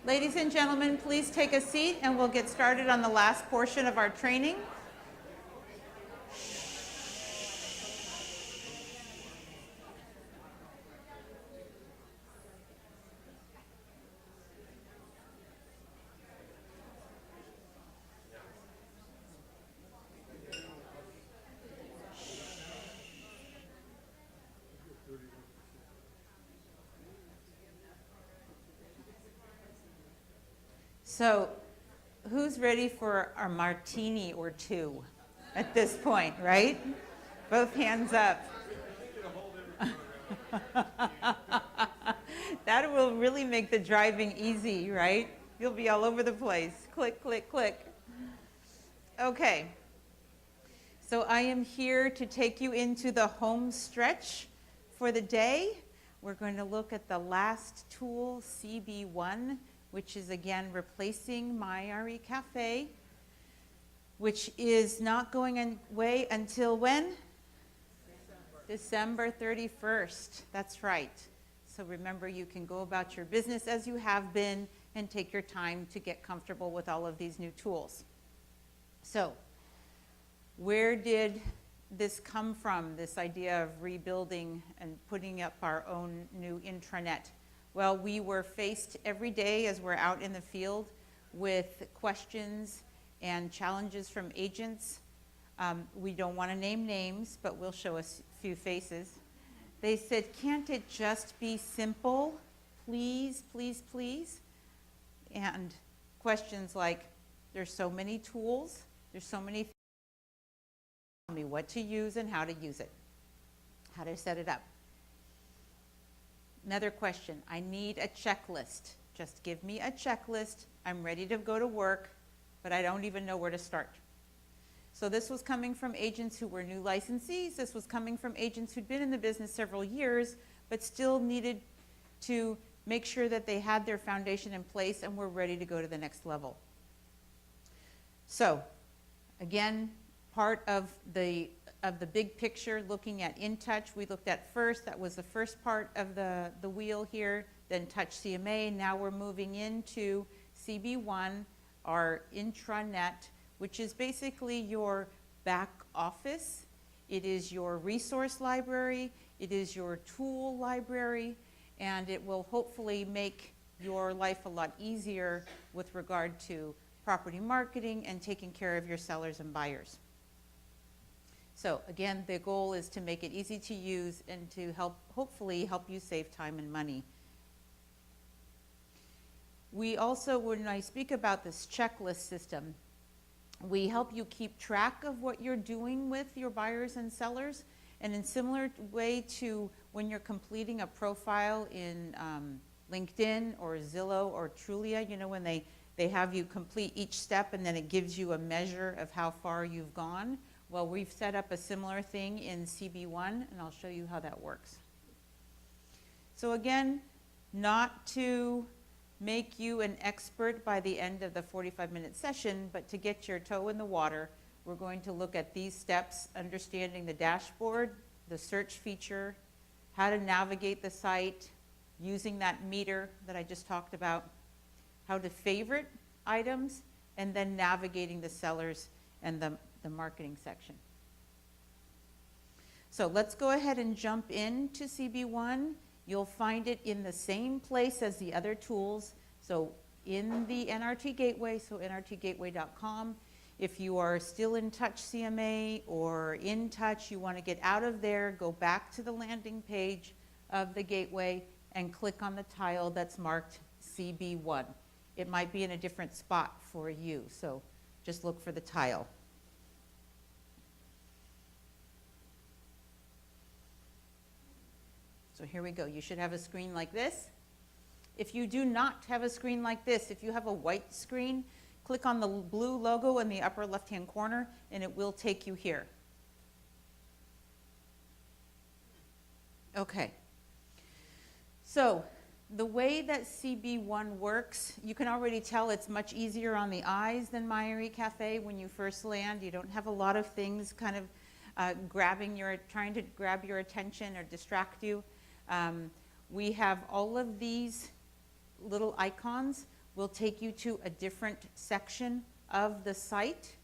Ladies and gentlemen, please take a seat and we'll get started on the last portion of our training. So, who's ready for our martini or two at this point, right? Both hands up. That will really make the driving easy, right? You'll be all over the place. Click, click, click. Okay. So I am here to take you into the home stretch for the day. We're going to look at the last tool, CB1, which is again replacing MyRE Cafe, which is not going away until when? December 31st. That's right. So remember, you can go about your business as you have been and take your time to get comfortable with all of these new tools. So, where did this come from, this idea of rebuilding and putting up our own new intranet? Well, we were faced every day as we're out in the field with questions and challenges from agents. We don't want to name names, but we'll show a few faces. They said, can't it just be simple? Please, please, please. And questions like, there's so many tools, there's so many things. Tell me what to use and how to use it, how to set it up. Another question, I need a checklist. Just give me a checklist. I'm ready to go to work, but I don't even know where to start. So this was coming from agents who were new licensees. This was coming from agents who'd been in the business several years, but still needed to make sure that they had their foundation in place and were ready to go to the next level. So again, part of the big picture, looking at InTouch, we looked at first. That was the first part of the wheel here, then Touch CMA. Now we're moving into CB1, our intranet, which is basically your back office. It is your resource library. It is your tool library, and it will hopefully make your life a lot easier with regard to property marketing and taking care of your sellers and buyers. So again, the goal is to make it easy to use and to hopefully help you save time and money. We also, when I speak about this checklist system, we help you keep track of what you're doing with your buyers and sellers. And in similar way to when you're completing a profile in LinkedIn or Zillow or Trulia, you know, when they have you complete each step and then it gives you a measure of how far you've gone. Well, we've set up a similar thing in CB1, and I'll show you how that works. So again, not to make you an expert by the end of the 45-minute session, but to get your toe in the water, we're going to look at these steps, understanding the dashboard, the search feature, how to navigate the site, using that meter that I just talked about, how to favorite items, and then navigating the sellers and the marketing section. So let's go ahead and jump into CB1. You'll find it in the same place as the other tools. So in the NRT Gateway, so nrtgateway.com. If you are still in Touch CMA or InTouch, you want to get out of there, go back to the landing page of the gateway and click on the tile that's marked CB1. It might be in a different spot for you, so just look for the tile. So here we go. You should have a screen like this. If you do not have a screen like this, if you have a white screen, click on the blue logo in the upper left-hand corner, and it will take you here. Okay. So the way that CB1 works, you can already tell it's much easier on the eyes than MyRE Cafe when you first land. You don't have a lot of things kind of trying to grab your attention or distract you. We have all of these little icons will take you to a different section of the site.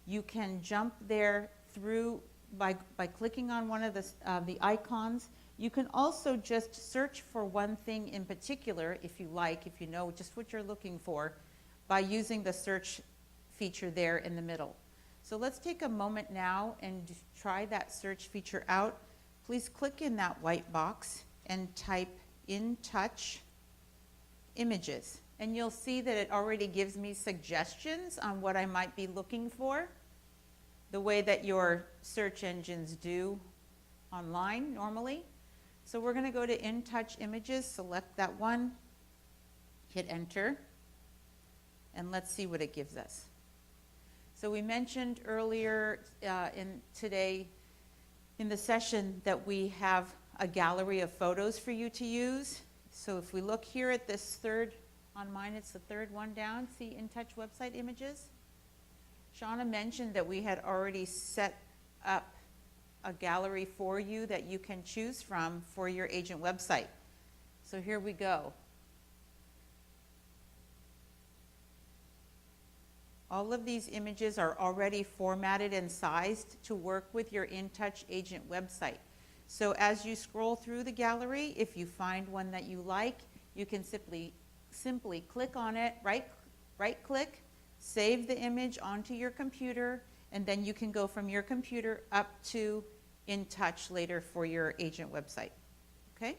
You can jump there through by clicking on one of the icons. You can also just search for one thing in particular if you like, if you know just what you're looking for, by using the search feature there in the middle. So let's take a moment now and try that search feature out. Please click in that white box and type InTouch Images. And you'll see that it already gives me suggestions on what I might be looking for, the way that your search engines do online normally. So we're going to go to InTouch Images, select that one, hit enter, and let's see what it gives us. So we mentioned earlier today in the session that we have a gallery of photos for you to use. So if we look here at this third, on mine it's the third one down, see InTouch website images? Shauna mentioned that we had already set up a gallery for you that you can choose from for your agent website. So here we go. All of these images are already formatted and sized to work with your InTouch agent website. So as you scroll through the gallery, if you find one that you like, you can simply click on it, right click, save the image onto your computer, and then you can go from your computer up to InTouch later for your agent website. Okay?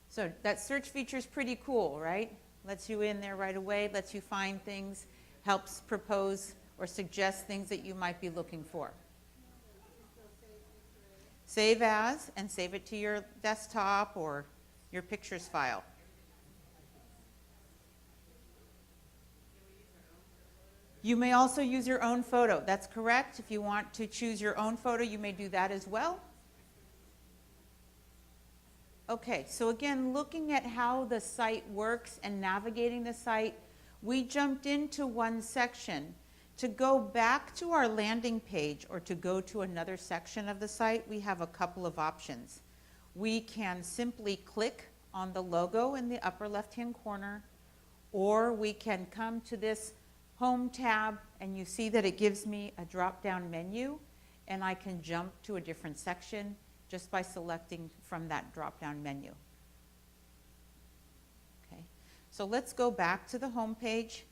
So that search feature is pretty cool, right? Lets you in there right away, lets you find things, helps propose or suggest things that you might be looking for. Save as, and save it to your desktop or your pictures file. You may also use your own photo. That's correct. If you want to choose your own photo, you may do that as well. Okay, so again, looking at how the site works and navigating the site, we jumped into one section. To go back to our landing page or to go to another section of the site, we have a couple of options. We can simply click on the logo in the upper left-hand corner, or we can come to this Home tab, and you see that it gives me a drop-down menu, and I can jump to a different section just by selecting from that drop-down menu. Okay, so let's go back to the home page.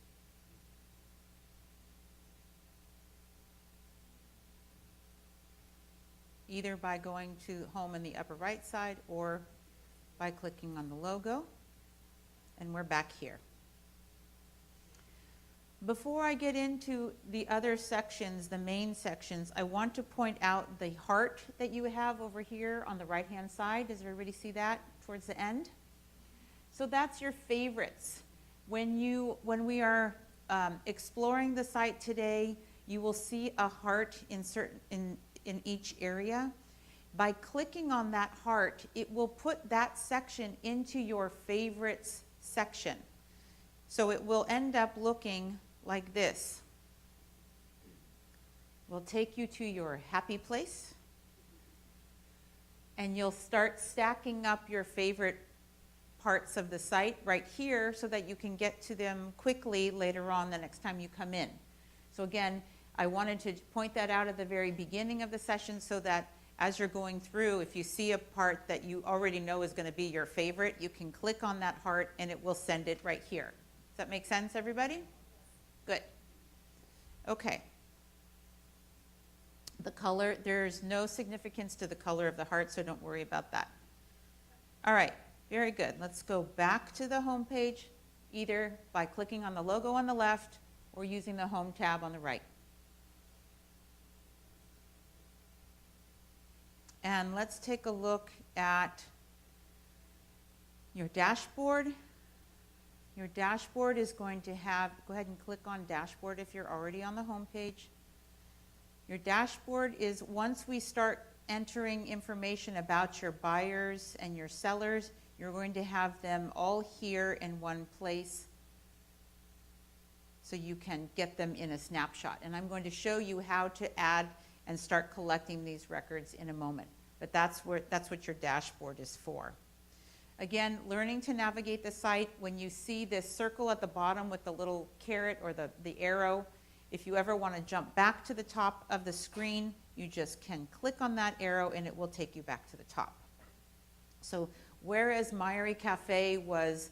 Either by going to home in the upper right side or by clicking on the logo, and we're back here. Before I get into the other sections, the main sections, I want to point out the heart that you have over here on the right-hand side. Does everybody see that towards the end? So that's your favorites. When we are exploring the site today, you will see a heart in each area. By clicking on that heart, it will put that section into your favorites section. So it will end up looking like this. We'll take you to your happy place, and you'll start stacking up your favorite parts of the site right here so that you can get to them quickly later on the next time you come in. So again, I wanted to point that out at the very beginning of the session so that as you're going through, if you see a part that you already know is going to be your favorite, you can click on that heart and it will send it right here. Does that make sense, everybody? Good. Okay. The color, there's no significance to the color of the heart, so don't worry about that. All right, very good. Let's go back to the home page, either by clicking on the logo on the left or using the home tab on the right. And let's take a look at your dashboard. Your dashboard is going to have, go ahead and click on dashboard if you're already on the home page. Your dashboard is, once we start entering information about your buyers and your sellers, you're going to have them all here in one place so you can get them in a snapshot. And I'm going to show you how to add and start collecting these records in a moment. But that's what your dashboard is for. Again, learning to navigate the site. When you see this circle at the bottom with the little caret or the arrow, if you ever want to jump back to the top of the screen, you just can click on that arrow and it will take you back to the top. So whereas Meyeri Cafe was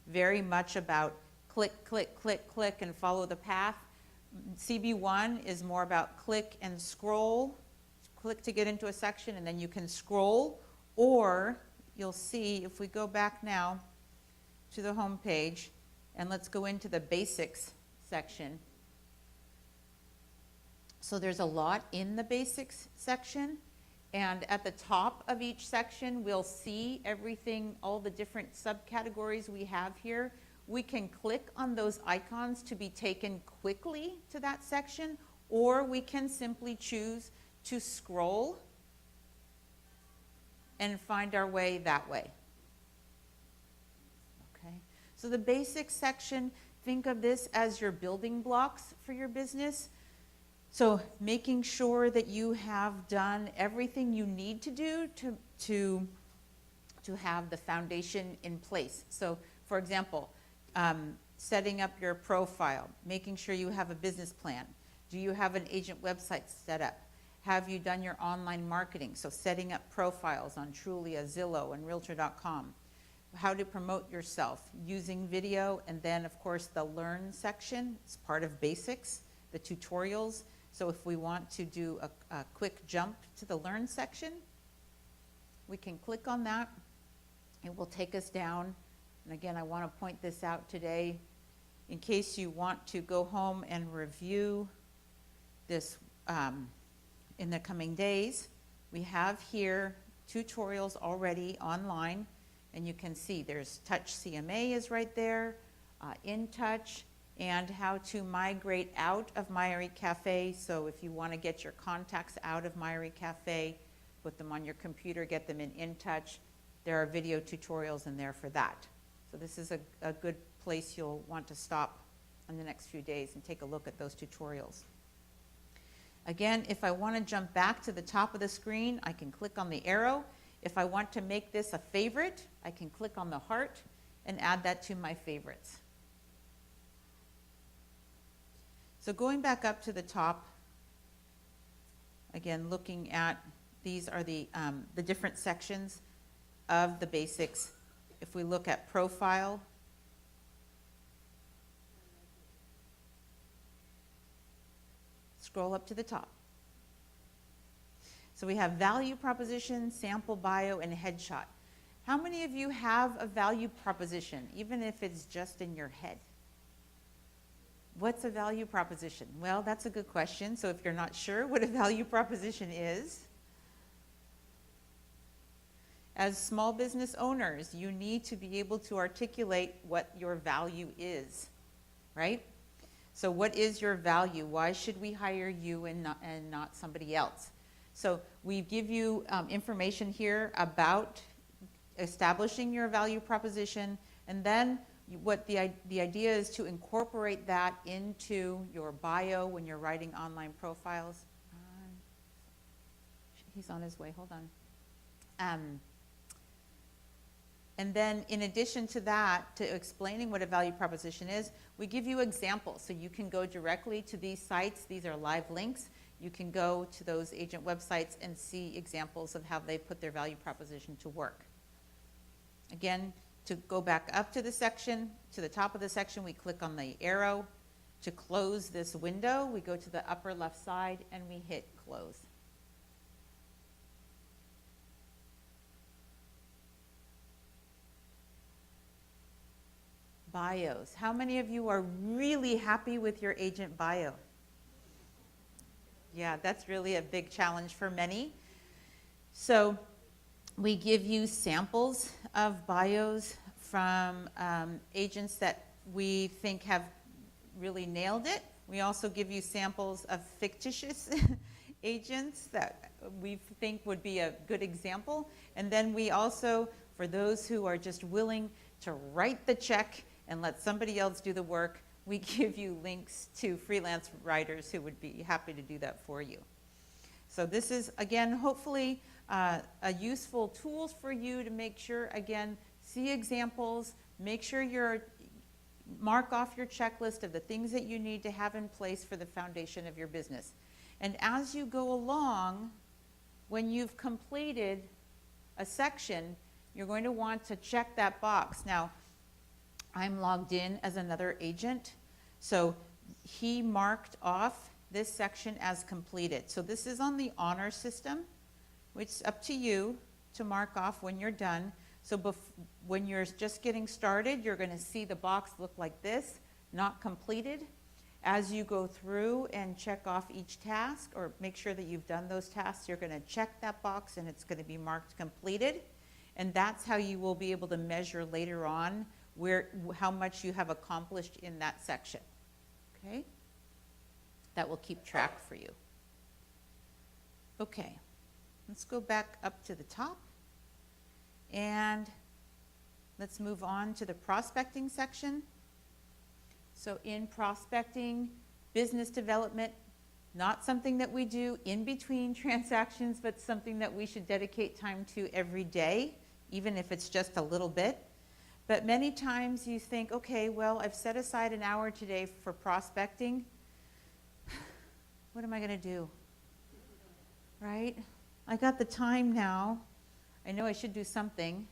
very much about click, click, click, click, and follow the path, CB1 is more about click and scroll. Click to get into a section, and then you can scroll, or you'll see, if we go back now to the home page, and let's go into the basics section. So there's a lot in the basics section, and at the top of each section, we'll see everything, all the different subcategories we have here. We can click on those icons to be taken quickly to that section, or we can simply choose to scroll and find our way that way. Okay, so the basics section, think of this as your building blocks for your business. So making sure that you have done everything you need to do to have the foundation in place. So for example, setting up your profile, making sure you have a business plan. Do you have an agent website set up? Have you done your online marketing? So setting up profiles on Trulia, Zillow, and Realtor.com. How to promote yourself using video, and then of course the Learn section is part of basics, the tutorials. So if we want to do a quick jump to the Learn section, we can click on that. It will take us down. And again, I want to point this out today in case you want to go home and review this in the coming days. We have here tutorials already online, and you can see there's Touch CMA is right there, InTouch, and how to migrate out of Meyeri Cafe. So if you want to get your contacts out of Meyeri Cafe, put them on your computer, get them in InTouch, there are video tutorials in there for that. So this is a good place you'll want to stop in the next few days and take a look at those tutorials. Again, if I want to jump back to the top of the screen, I can click on the arrow. If I want to make this a favorite, I can click on the heart and add that to my favorites. So going back up to the top, again, looking at, these are the different sections of the basics. If we look at profile, scroll up to the top. So we have value proposition, sample bio, and headshot. How many of you have a value proposition, even if it's just in your head? What's a value proposition? Well, that's a good question. So if you're not sure what a value proposition is, as small business owners, you need to be able to articulate what your value is, right? So what is your value? Why should we hire you and not somebody else? So we give you information here about establishing your value proposition, and then what the idea is to incorporate that into your bio when you're writing online profiles. He's on his way, hold on. And then in addition to that, to explaining what a value proposition is, we give you examples. So you can go directly to these sites. These are live links. You can go to those agent websites and see examples of how they put their value proposition to work. Again, to go back up to the section, to the top of the section, we click on the arrow. To close this window, we go to the upper left side and we hit close. Bios. How many of you are really happy with your agent bio? Yeah, that's really a big challenge for many. So we give you samples of bios from agents that we think have really nailed it. We also give you samples of fictitious agents that we think would be a good example. And then we also, for those who are just willing to write the check and let somebody else do the work, we give you links to freelance writers who would be happy to do that for you. So this is, again, hopefully a useful tools for you to make sure, again, see examples, make sure mark off your checklist of the things that you need to have in place for the foundation of your business. And as you go along, when you've completed a section, you're going to want to check that box. Now, I'm logged in as another agent, so he marked off this section as completed. So this is on the honor system, which is up to you to mark off when you're done. So when you're just getting started, you're going to see the box look like this, not completed. As you go through and check off each task or make sure that you've done those tasks, you're going to check that box and it's going to be marked completed. And that's how you will be able to measure later on how much you have accomplished in that section. Okay? That will keep track for you. Okay, let's go back up to the top and let's move on to the prospecting section. So in prospecting, business development, not something that we do in between transactions, but something that we should dedicate time to every day, even if it's just a little bit. But many times you think, okay, well, I've set aside an hour today for prospecting. What am I going to do? Right? I got the time now. I know I should do something,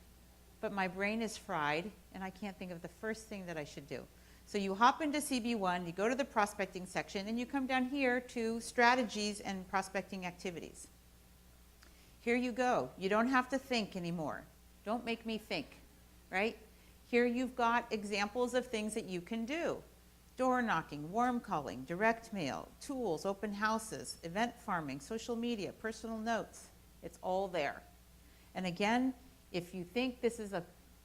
but my brain is fried and I can't think of the first thing that I should do. So you hop into CB1, you go to the prospecting section, and you come down here to strategies and prospecting activities. Here you go. You don't have to think anymore. Don't make me think, right? Here you've got examples of things that you can do. Door knocking, warm calling, direct mail, tools, open houses, event farming, social media, personal notes. It's all there. And again, if you think this is a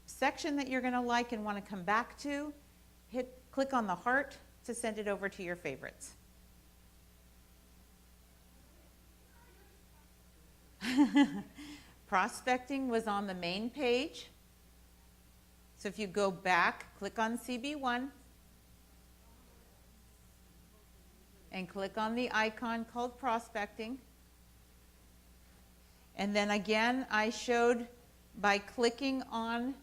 section that you're going to like and want to come back to, click on the heart to send it over to your favorites. Prospecting was on the main page. So if you go back, click on CB1 and click on the icon called prospecting. And then again, I showed by clicking on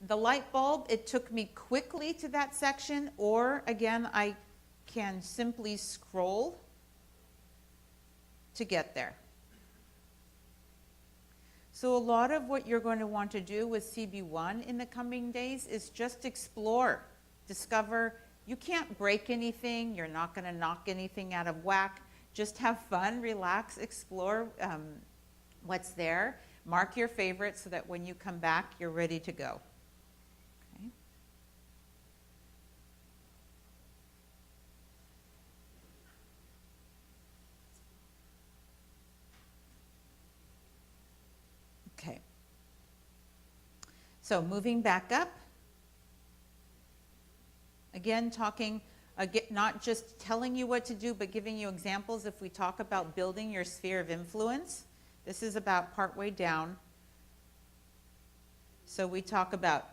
the light bulb, it took me quickly to that section, or again, I can simply scroll to get there. So a lot of what you're going to want to do with CB1 in the coming days is just explore, discover. You can't break anything, you're not going to knock anything out of whack. Just have fun, relax, explore what's there. Mark your favorites so that when you come back, you're ready to go. Okay. So moving back up, again not just telling you what to do, but giving you examples. If we talk about building your sphere of influence, this is about partway down. So we talk about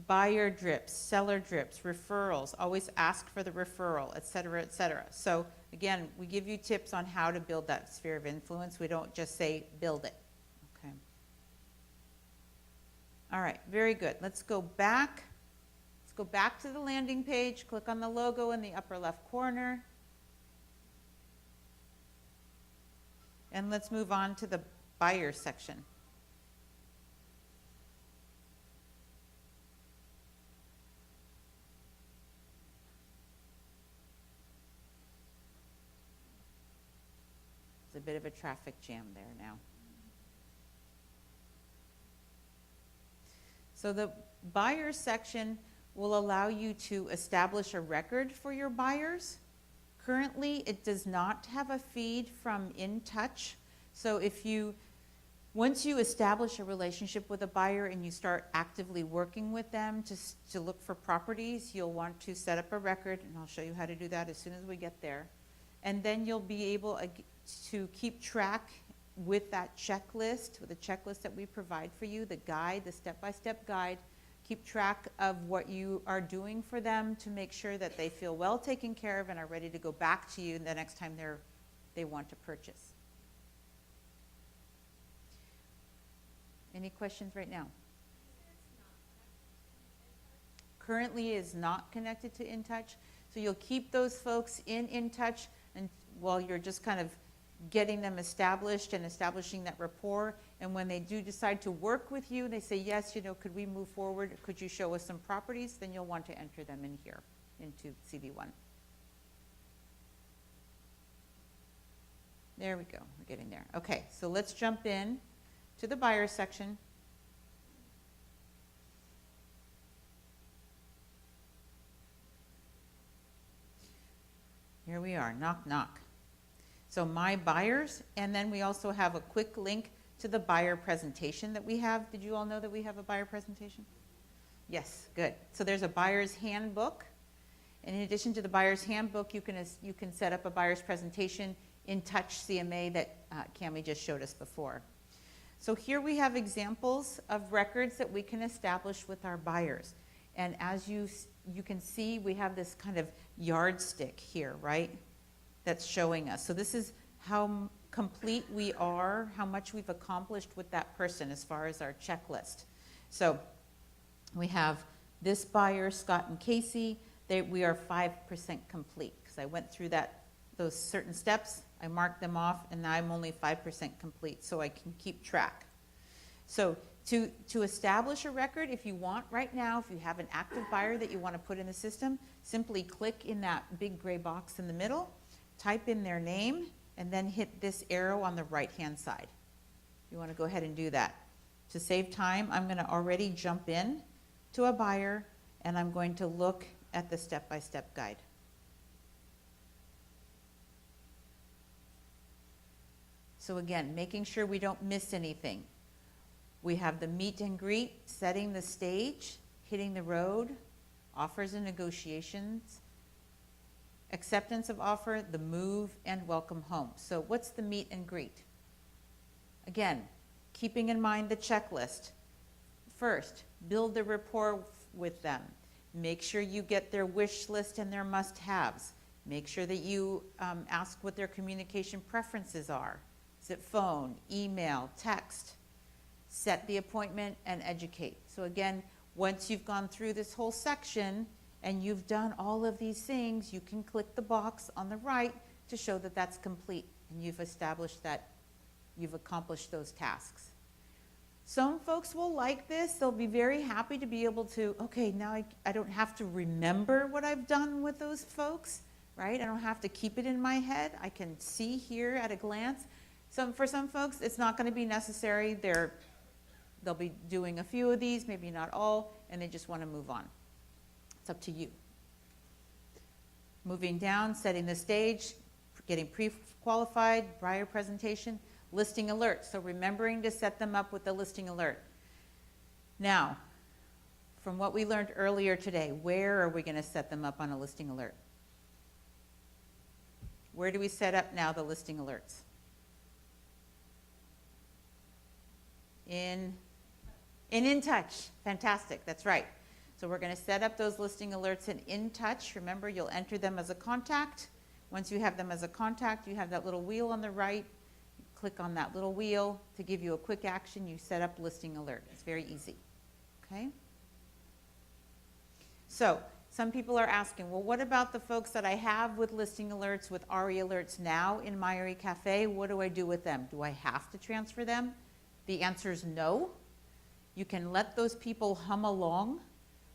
buyer drips, seller drips, referrals, always ask for the referral, et cetera, et cetera. So again, we give you tips on how to build that sphere of influence. We don't just say build it. Okay. All right, very good. Let's go back. Let's go back to the landing page. Click on the logo in the upper left corner. And let's move on to the buyer section. There's a bit of a traffic jam there now. So the buyers section will allow you to establish a record for your buyers. Currently, it does not have a feed from InTouch. So once you establish a relationship with a buyer and you start actively working with them to look for properties, you'll want to set up a record, and I'll show you how to do that as soon as we get there. And then you'll be able to keep track with that checklist, with the checklist that we provide for you, the guide, the step-by-step guide. Keep track of what you are doing for them to make sure that they feel well taken care of and are ready to go back to you the next time they want to purchase. Any questions right now? Currently is not connected to InTouch. So you'll keep those folks in InTouch and while you're just kind of getting them established and establishing that rapport. And when they do decide to work with you, they say, yes, you know, could we move forward? Could you show us some properties? Then you'll want to enter them in here into CV1. There we go, we're getting there. Okay, so let's jump in to the buyer section. Here we are, knock, knock. So my buyers, and then we also have a quick link to the buyer presentation that we have. Did you all know that we have a buyer presentation? Yes, good. So there's a buyer's handbook. And in addition to the buyer's handbook, you can set up a buyer's presentation InTouch CMA that Cami just showed us before. So here we have examples of records that we can establish with our buyers. And as you can see, we have this kind of yardstick here, right? That's showing us. So this is how complete we are, how much we've accomplished with that person as far as our checklist. So we have this buyer, Scott and Casey. We are 5% complete because I went through those certain steps. I marked them off, and now I'm only 5% complete, so I can keep track. So to establish a record, if you want right now, if you have an active buyer that you want to put in the system, simply click in that big gray box in the middle, type in their name, and then hit this arrow on the right-hand side. You want to go ahead and do that. To save time, I'm going to already jump in to a buyer, and I'm going to look at the step-by-step guide. So again, making sure we don't miss anything. We have the meet and greet, setting the stage, hitting the road, offers and negotiations, acceptance of offer, the move, and welcome home. So what's the meet and greet? Again, keeping in mind the checklist. First, build the rapport with them. Make sure you get their wish list and their must-haves. Make sure that you ask what their communication preferences are. Is it phone, email, text? Set the appointment and educate. So again, once you've gone through this whole section and you've done all of these things, you can click the box on the right to show that that's complete and you've established that you've accomplished those tasks. Some folks will like this. They'll be very happy to be able to, okay, now I don't have to remember what I've done with those folks, right? I don't have to keep it in my head. I can see here at a glance. For some folks, it's not going to be necessary. They'll be doing a few of these, maybe not all, and they just want to move on. It's up to you. Moving down, setting the stage, getting pre-qualified, buyer presentation, listing alerts. So remembering to set them up with the listing alert. Now, from what we learned earlier today, where are we going to set them up on a listing alert? Where do we set up now the listing alerts? In InTouch. Fantastic, that's right. So we're going to set up those listing alerts in InTouch. Remember, you'll enter them as a contact. Once you have them as a contact, you have that little wheel on the right. You click on that little wheel to give you a quick action. You set up listing alert. It's very easy. Okay? So some people are asking, well, what about the folks that I have with listing alerts, with RE alerts now in MyRE Cafe? What do I do with them? Do I have to transfer them? The answer is no. You can let those people hum along.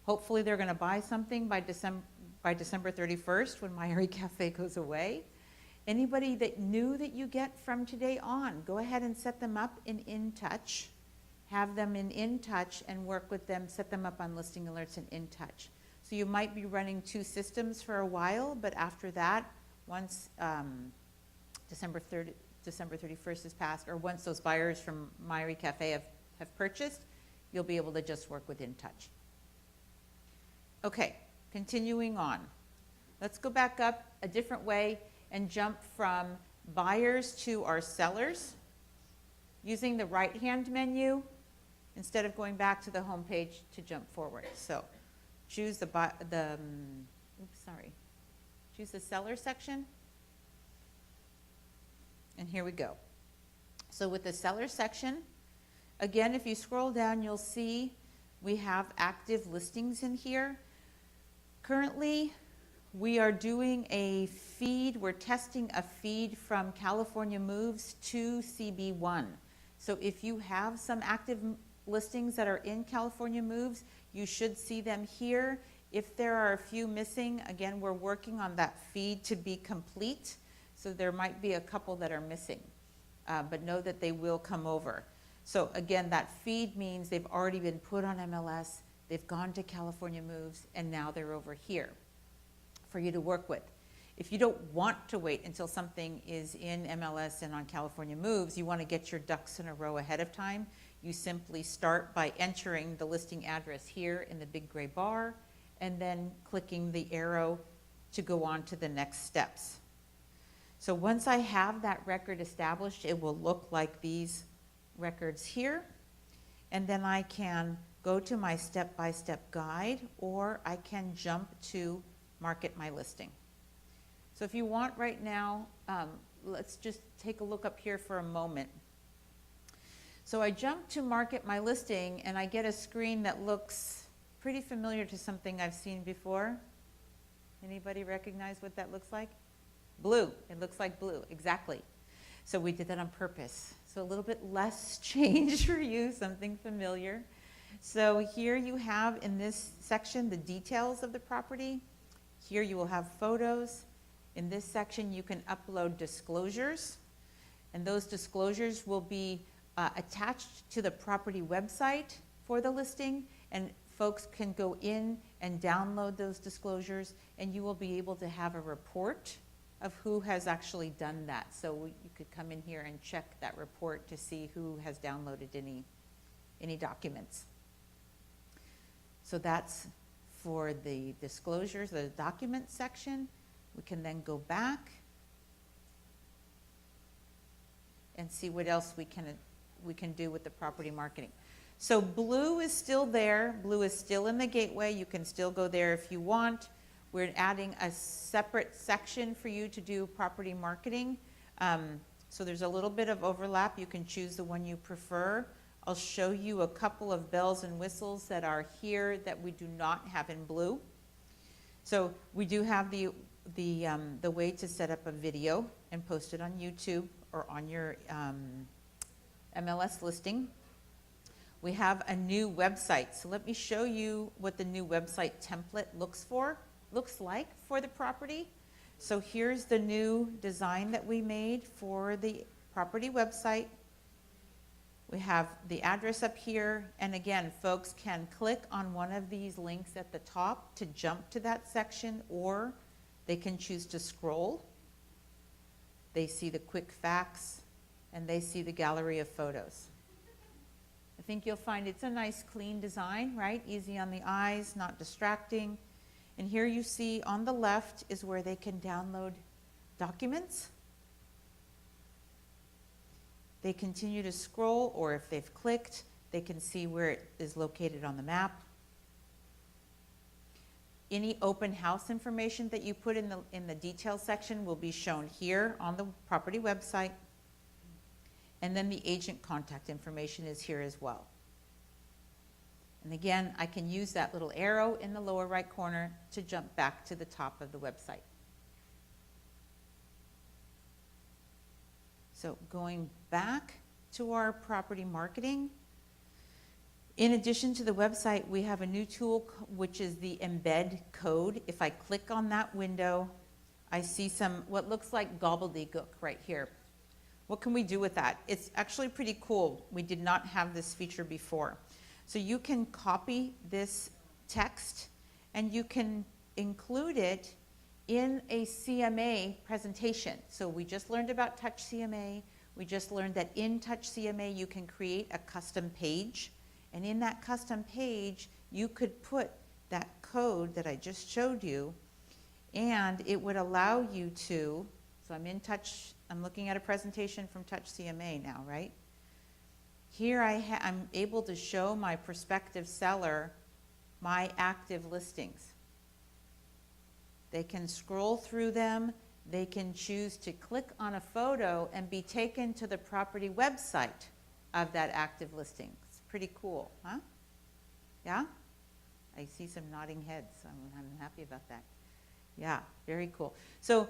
Hopefully they're going to buy something by December 31st when MyRE Cafe goes away. Anybody that new that you get from today on, go ahead and set them up in InTouch. Have them in InTouch and work with them, set them up on listing alerts in InTouch. So you might be running two systems for a while, but after that, once December 31st is passed, or once those buyers from MyRE Cafe have purchased, you'll be able to just work with InTouch. Okay, continuing on. Let's go back up a different way and jump from buyers to our sellers using the right-hand menu instead of going back to the home page to jump forward. So choose choose the seller section. And here we go. So with the seller section, Again, if you scroll down, you'll see we have active listings in here. Currently, we are doing a feed, we're testing a feed from California Moves to CB1. So if you have some active listings that are in California Moves, you should see them here. If there are a few missing, again, we're working on that feed to be complete. So there might be a couple that are missing, but know that they will come over. So again, that feed means they've already been put on MLS, they've gone to California Moves, and now they're over here for you to work with. If you don't want to wait until something is in MLS and on California Moves, you want to get your ducks in a row ahead of time, you simply start by entering the listing address here in the big gray bar, and then clicking the arrow to go on to the next steps. So once I have that record established, it will look like these records here, and then I can go to my step-by-step guide, or I can jump to market my listing. So if you want right now, let's just take a look up here for a moment. So I jump to market my listing, and I get a screen that looks pretty familiar to something I've seen before. Anybody recognize what that looks like? Blue. It looks like blue, exactly. So we did that on purpose. So a little bit less change for you, something familiar. So here you have in this section the details of the property. Here you will have photos. In this section you can upload disclosures, and those disclosures will be attached to the property website for the listing, and folks can go in and download those disclosures, and you will be able to have a report of who has actually done that. So you could come in here and check that report to see who has downloaded any documents. So that's for the disclosures, the documents section. We can then go back and see what else we can do with the property marketing. So blue is still there. Blue is still in the gateway. You can still go there if you want. We're adding a separate section for you to do property marketing. So there's a little bit of overlap. You can choose the one you prefer. I'll show you a couple of bells and whistles that are here that we do not have in blue. So we do have the way to set up a video and post it on YouTube or on your MLS listing. We have a new website. So let me show you what the new website template looks like for the property. So here's the new design that we made for the property website. We have the address up here, and again, folks can click on one of these links at the top to jump to that section, or they can choose to scroll. They see the quick facts, and they see the gallery of photos. I think you'll find it's a nice clean design, right? Easy on the eyes, not distracting. And here you see on the left is where they can download documents. They continue to scroll, or if they've clicked, they can see where it is located on the map. Any open house information that you put in the details section will be shown here on the property website. And then the agent contact information is here as well. And again, I can use that little arrow in the lower right corner to jump back to the top of the website. So going back to our property marketing, in addition to the website, we have a new tool, which is the embed code. If I click on that window, I see what looks like gobbledygook right here. What can we do with that? It's actually pretty cool. We did not have this feature before. So you can copy this text and you can include it in a CMA presentation. So we just learned about Touch CMA. We just learned that in Touch CMA you can create a custom page. And in that custom page, you could put that code that I just showed you, and it would allow you to, so I'm looking at a presentation from Touch CMA now, right? Here I'm able to show my prospective seller my active listings. They can scroll through them. They can choose to click on a photo and be taken to the property website of that active listing. It's pretty cool, huh? Yeah? I see some nodding heads, so I'm happy about that. Yeah, very cool. So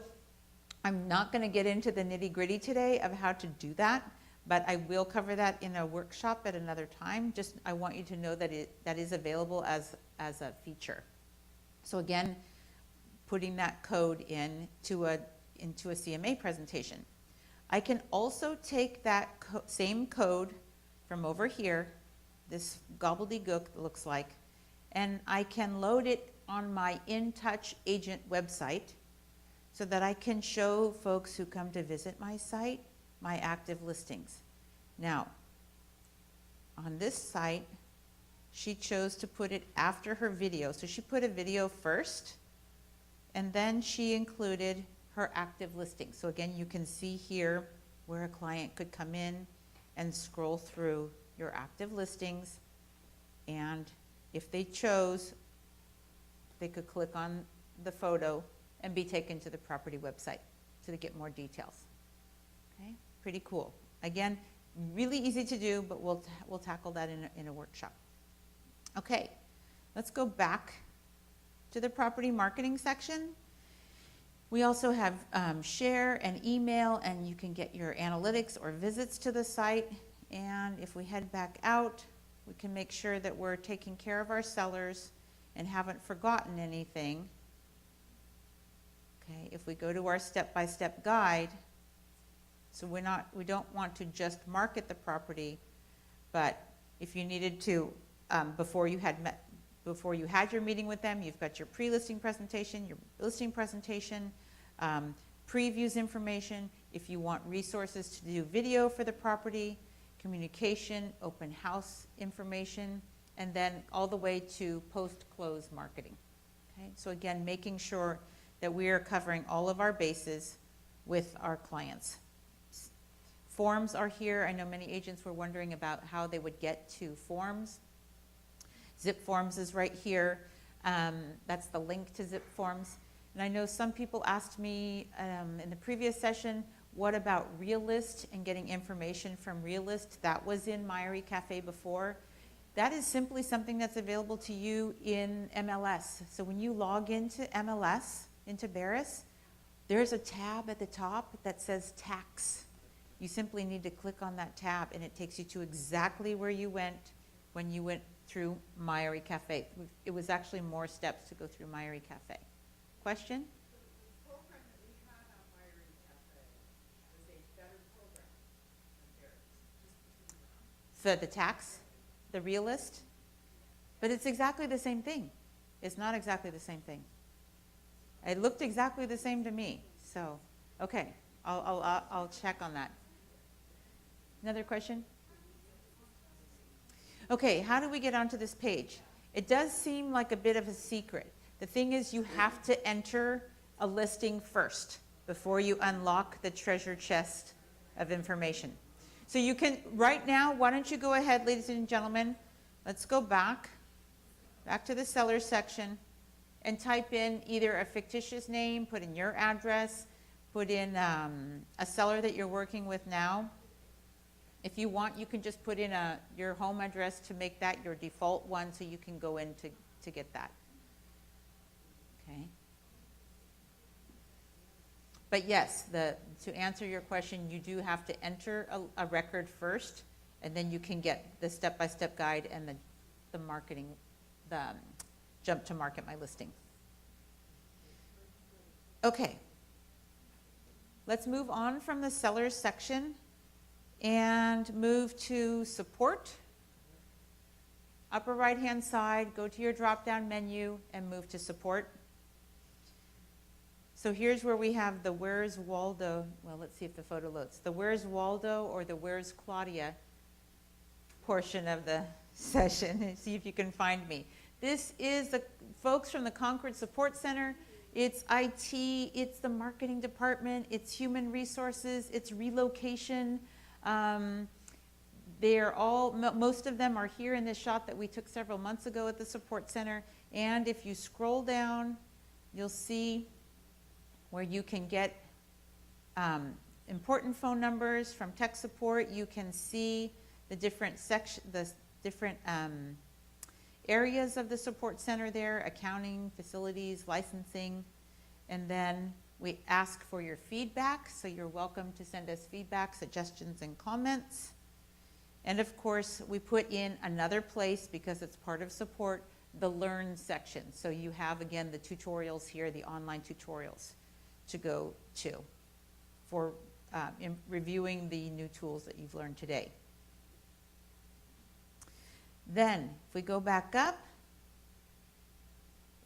I'm not going to get into the nitty-gritty today of how to do that, but I will cover that in a workshop at another time. Just I want you to know that that is available as a feature. So again, putting that code into a CMA presentation. I can also take that same code from over here, this gobbledygook looks like, and I can load it on my InTouch agent website so that I can show folks who come to visit my site my active listings. Now, on this site, she chose to put it after her video. So she put a video first, and then she included her active listings. So again, you can see here where a client could come in and scroll through your active listings, and if they chose, they could click on the photo and be taken to the property website to get more details. Okay, pretty cool. Again, really easy to do, but we'll tackle that in a workshop. Okay, let's go back to the property marketing section. We also have share and email, and you can get your analytics or visits to the site. And if we head back out, we can make sure that we're taking care of our sellers and haven't forgotten anything. Okay, if we go to our step-by-step guide, so we don't want to just market the property, but if you needed to, before you had your meeting with them, you've got your pre-listing presentation, your listing presentation, previews information. If you want resources to do video for the property, communication, open house information, and then all the way to post-close marketing. Okay, so again, making sure that we are covering all of our bases with our clients. Forms are here. I know many agents were wondering about how they would get to forms. Zip Forms is right here. That's the link to Zip Forms. And I know some people asked me in the previous session, what about Realist and getting information from Realist? That was in Myory Cafe before. That is simply something that's available to you in MLS. So when you log into MLS, into Barris, there's a tab at the top that says tax. You simply need to click on that tab, and it takes you to exactly where you went when you went through Myory Cafe. It was actually more steps to go through Myory Cafe. Question? The program that we had on Myory Cafe was a better program than theirs. For the tax? The Realist? But it's exactly the same thing. It's not exactly the same thing. It looked exactly the same to me. So, okay, I'll check on that. Another question? Okay, how do we get onto this page? It does seem like a bit of a secret. The thing is, you have to enter a listing first before you unlock the treasure chest of information. So you can, right now, why don't you go ahead, ladies and gentlemen, let's go back to the seller section and type in either a fictitious name, put in your address, put in a seller that you're working with now. If you want, you can just put in your home address to make that your default one so you can go in to get that. Okay. But yes, to answer your question, you do have to enter a record first, and then you can get the step-by-step guide and the marketing, the jump to market my listing. Okay. Let's move on from the sellers section and move to support. Upper right-hand side, go to your drop-down menu and move to support. So here's where we have the Where's Waldo, well, let's see if the photo loads, the Where's Waldo or the Where's Claudia portion of the session, and see if you can find me. This is the folks from the Concord Support Center. It's IT, it's the marketing department, it's human resources, it's relocation. They're all, most of them are here in this shot that we took several months ago at the support center. And if you scroll down, you'll see where you can get important phone numbers from tech support. You can see the different areas of the support center there: accounting, facilities, licensing. And then we ask for your feedback, so you're welcome to send us feedback, suggestions, and comments. And of course, we put in another place, because it's part of support, the Learn section. So you have, again, the tutorials here, the online tutorials to go to for in reviewing the new tools that you've learned today. Then, if we go back up,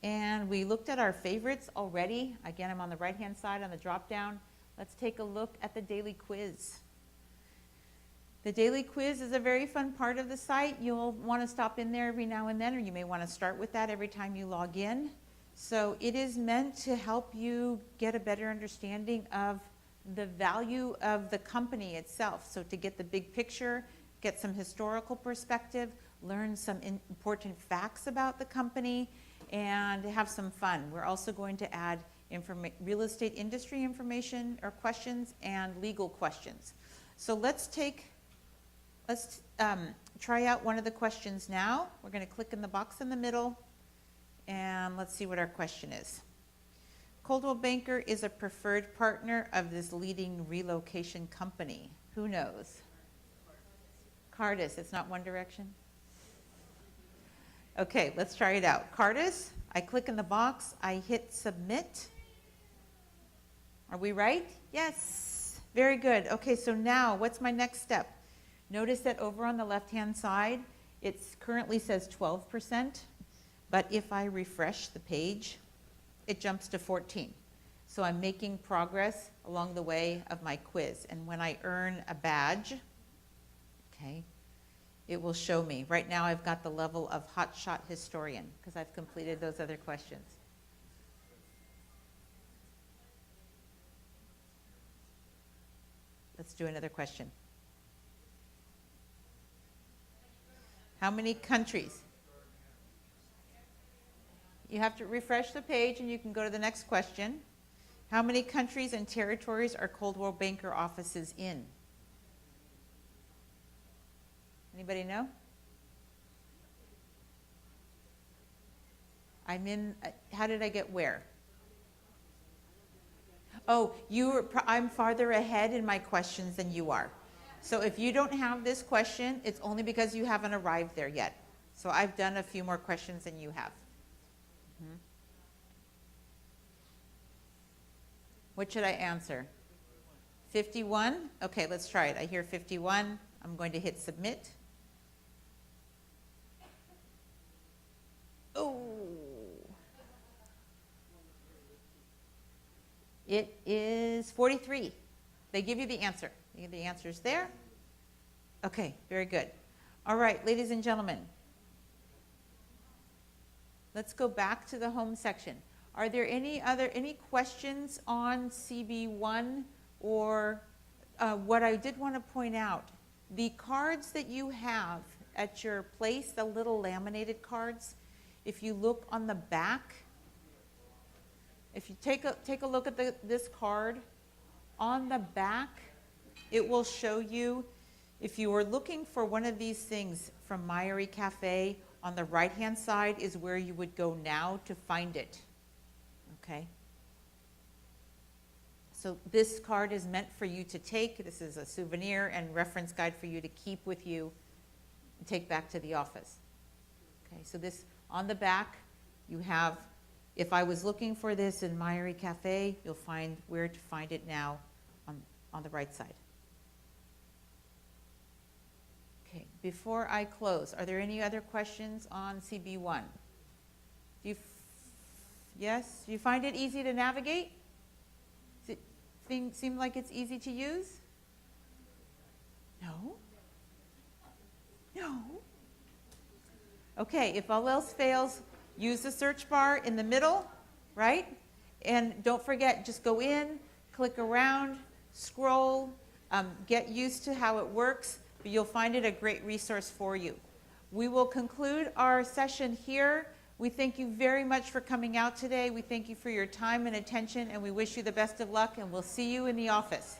and we looked at our favorites already. Again, I'm on the right-hand side on the drop-down. Let's take a look at the daily quiz. The daily quiz is a very fun part of the site. You'll want to stop in there every now and then, or you may want to start with that every time you log in. So it is meant to help you get a better understanding of the value of the company itself. So to get the big picture, get some historical perspective, learn some important facts about the company, and have some fun. We're also going to add real estate industry information or questions and legal questions. So let's try out one of the questions now. We're going to click in the box in the middle, and let's see what our question is. Coldwell Banker is a preferred partner of this leading relocation company. Who knows? Cardis. It's not One Direction? Okay, let's try it out. Cardis, I click in the box, I hit submit. Are we right? Yes, very good. Okay, so now what's my next step? Notice that over on the left-hand side, it currently says 12%, but if I refresh the page, it jumps to 14. So I'm making progress along the way of my quiz. And when I earn a badge, okay, it will show me. Right now I've got the level of hotshot historian because I've completed those other questions. Let's do another question. How many countries? You have to refresh the page and you can go to the next question. How many countries and territories are Coldwell Banker offices in? Anybody know? I'm in, how did I get where? Oh, I'm farther ahead in my questions than you are. So if you don't have this question, it's only because you haven't arrived there yet. So I've done a few more questions than you have. What should I answer? 51? Okay, let's try it. I hear 51. I'm going to hit submit. Oh. It is 43. They give you the answer. The answer's there. Okay, very good. All right, ladies and gentlemen. Let's go back to the home section. Are there any questions on CB1 or what I did want to point out? The cards that you have at your place, the little laminated cards, if you look on the back, if you take a look at this card, on the back, it will show you, if you are looking for one of these things from Myery Cafe, on the right-hand side is where you would go now to find it. Okay? So this card is meant for you to take. This is a souvenir and reference guide for you to keep with you and take back to the office. Okay, so this, on the back, you have, if I was looking for this in Myery Cafe, you'll find where to find it now on the right side. Okay, before I close, are there any other questions on CB1? Yes? Do you find it easy to navigate? Does it seem like it's easy to use? No? No? Okay, if all else fails, use the search bar in the middle, right? And don't forget, just go in, click around, scroll, get used to how it works, but you'll find it a great resource for you. We will conclude our session here. We thank you very much for coming out today. We thank you for your time and attention, and we wish you the best of luck, and we'll see you in the office.